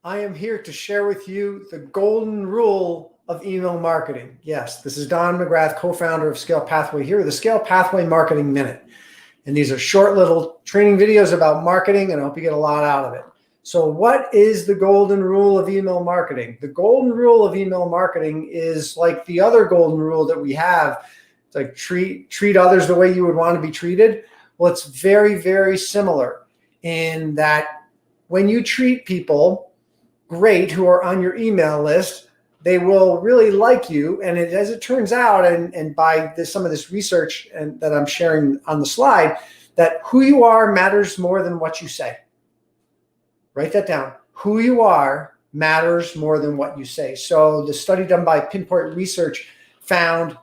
I am here to share with you the golden rule of email marketing. Yes, this is Don McGrath, co-founder of Scale Pathway, here with the Scale Pathway Marketing Minute. And these are short little training videos about marketing, and I hope you get a lot out of it. So what is the golden rule of email marketing? The golden rule of email marketing is like the other golden rule that we have. It's like treat others the way you would want to be treated. Well, it's very, very similar in that when you treat people great who are on your email list, they will really like you. And as it turns out, and by some of this research that I'm sharing on the slide, that who you are matters more than what you say. Write that down. Who you are matters more than what you say. So the study done by Pinpoint Research found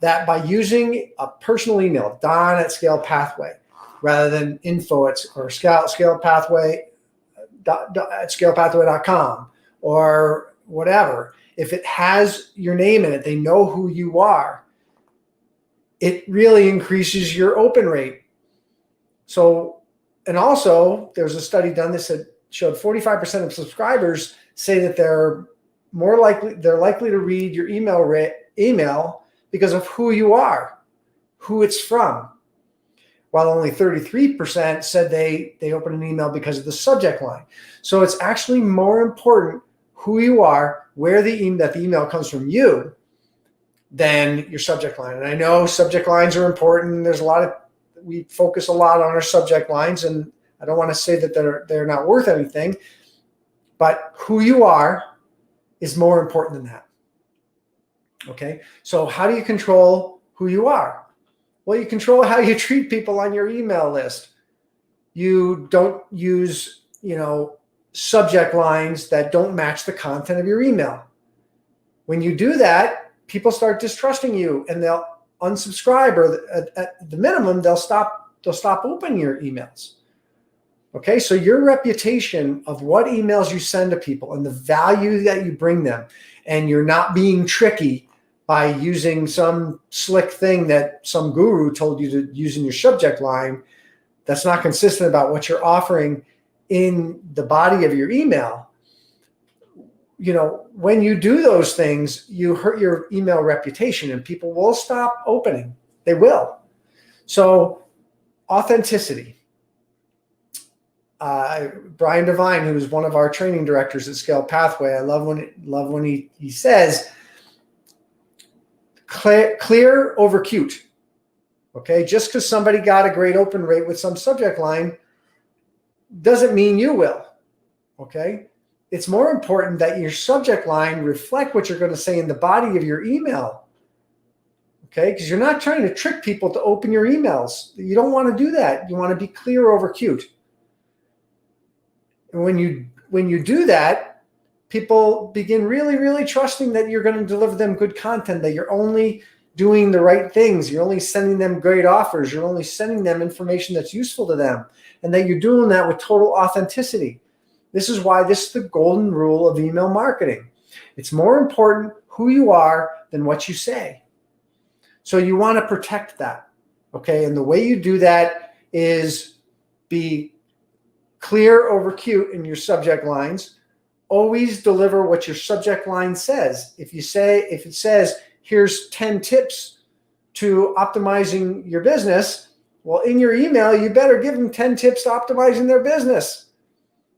that by using a personal email, Don at Scale Pathway, rather than info at Scale Pathway at scalepathway.com or whatever, if it has your name in it, they know who you are, it really increases your open rate. So, and also there's a study done that showed 45% of subscribers say that they're likely to read your email because of who you are, who it's from, while only 33% said they open an email because of the subject line. So it's actually more important who you are, where the email comes from you, than your subject line. And I know subject lines are important. We focus a lot on our subject lines, and I don't want to say that they're not worth anything, but who you are is more important than that. Okay, so how do you control who you are? Well, you control how you treat people on your email list. You don't use, subject lines that don't match the content of your email. When you do that, people start distrusting you, and they'll unsubscribe, or at the minimum, they'll stop opening your emails. Okay, so your reputation of what emails you send to people and the value that you bring them, and you're not being tricky by using some slick thing that some guru told you to use in your subject line that's not consistent about what you're offering in the body of your email. When you do those things, you hurt your email reputation, and people will stop opening. They will. So authenticity. Brian Devine, who is one of our training directors at Scale Pathway, I love when he says, clear over cute. Okay, just because somebody got a great open rate with some subject line doesn't mean you will. Okay, it's more important that your subject line reflect what you're going to say in the body of your email. Okay, because you're not trying to trick people to open your emails. You don't want to do that. You want to be clear over cute. And when you do that, people begin really, really trusting that you're going to deliver them good content, that you're only doing the right things. You're only sending them great offers. You're only sending them information that's useful to them, and that you're doing that with total authenticity. This is why this is the golden rule of email marketing. It's more important who you are than what you say. So you want to protect that. Okay. And the way you do that is be clear over cute in your subject lines. Always deliver what your subject line says. If it says, here's 10 tips to optimizing your business, well, in your email, you better give them 10 tips to optimizing their business,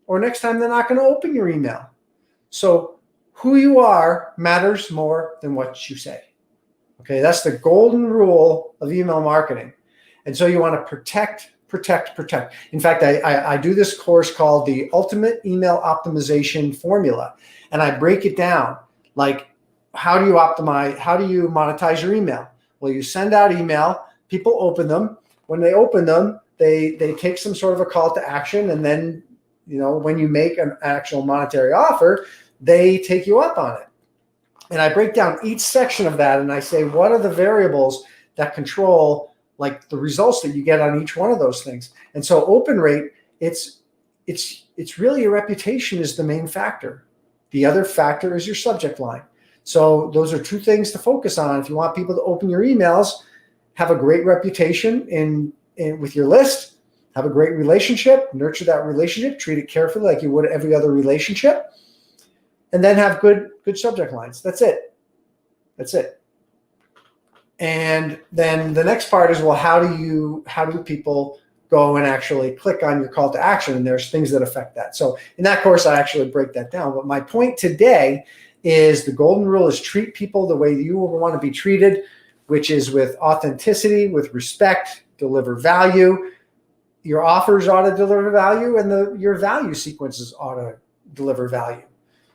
or next time they're not going to open your email. So who you are matters more than what you say. Okay, that's the golden rule of email marketing. And so you want to protect. In fact, I do this course called the Ultimate Email Optimization Formula, and I break it down like, how do you monetize your email? Well, you send out email, people open them. When they open them, they take some sort of a call to action, and then when you make an actual monetary offer, they take you up on it. And I break down each section of that, and I say, what are the variables that control like the results that you get on each one of those things? And so open rate, it's really your reputation is the main factor. The other factor is your subject line. So those are two things to focus on. If you want people to open your emails, have a great reputation with your list, Have a great relationship, nurture that relationship, treat it carefully like you would every other relationship, and then have good subject lines. That's it. That's it. And then the next part is, well, how do people go and actually click on your call to action? And there's things that affect that. So in that course, I actually break that down. But my point today is the golden rule is treat people the way you want to be treated, which is with authenticity, with respect, deliver value. Your offers ought to deliver value, and your value sequences ought to deliver value.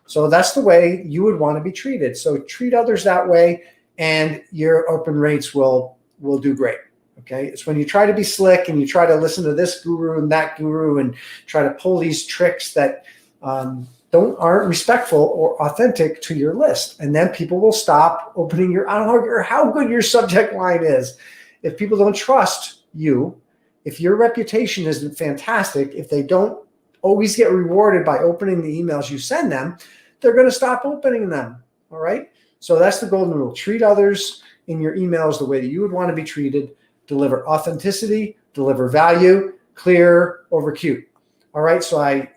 So that's the way you would want to be treated. So treat others that way, and your open rates will do great. Okay, it's when you try to be slick and you try to listen to this guru and that guru and try to pull these tricks that aren't respectful or authentic to your list, and then people will stop opening your. I don't care how good your subject line is. If people don't trust you, if your reputation isn't fantastic, if they don't always get rewarded by opening the emails you send them, they're going to stop opening them. All right. So that's the golden rule. Treat others in your emails the way that you would want to be treated. Deliver authenticity, deliver value, clear over cute. All right. So I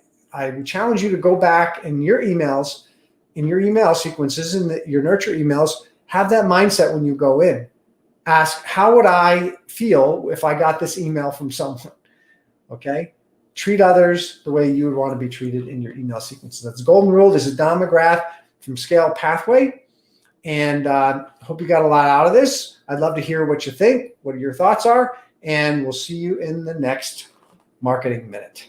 challenge you to go back in your emails, in your email sequences, in your nurture emails, have that mindset when you go in. Ask, how would I feel if I got this email from someone? Okay. Treat others the way you would want to be treated in your email sequences. That's the golden rule. This is Don McGrath from Scale Pathway. And hope you got a lot out of this. I'd love to hear what you think, what your thoughts are, and we'll see you in the next Marketing Minute.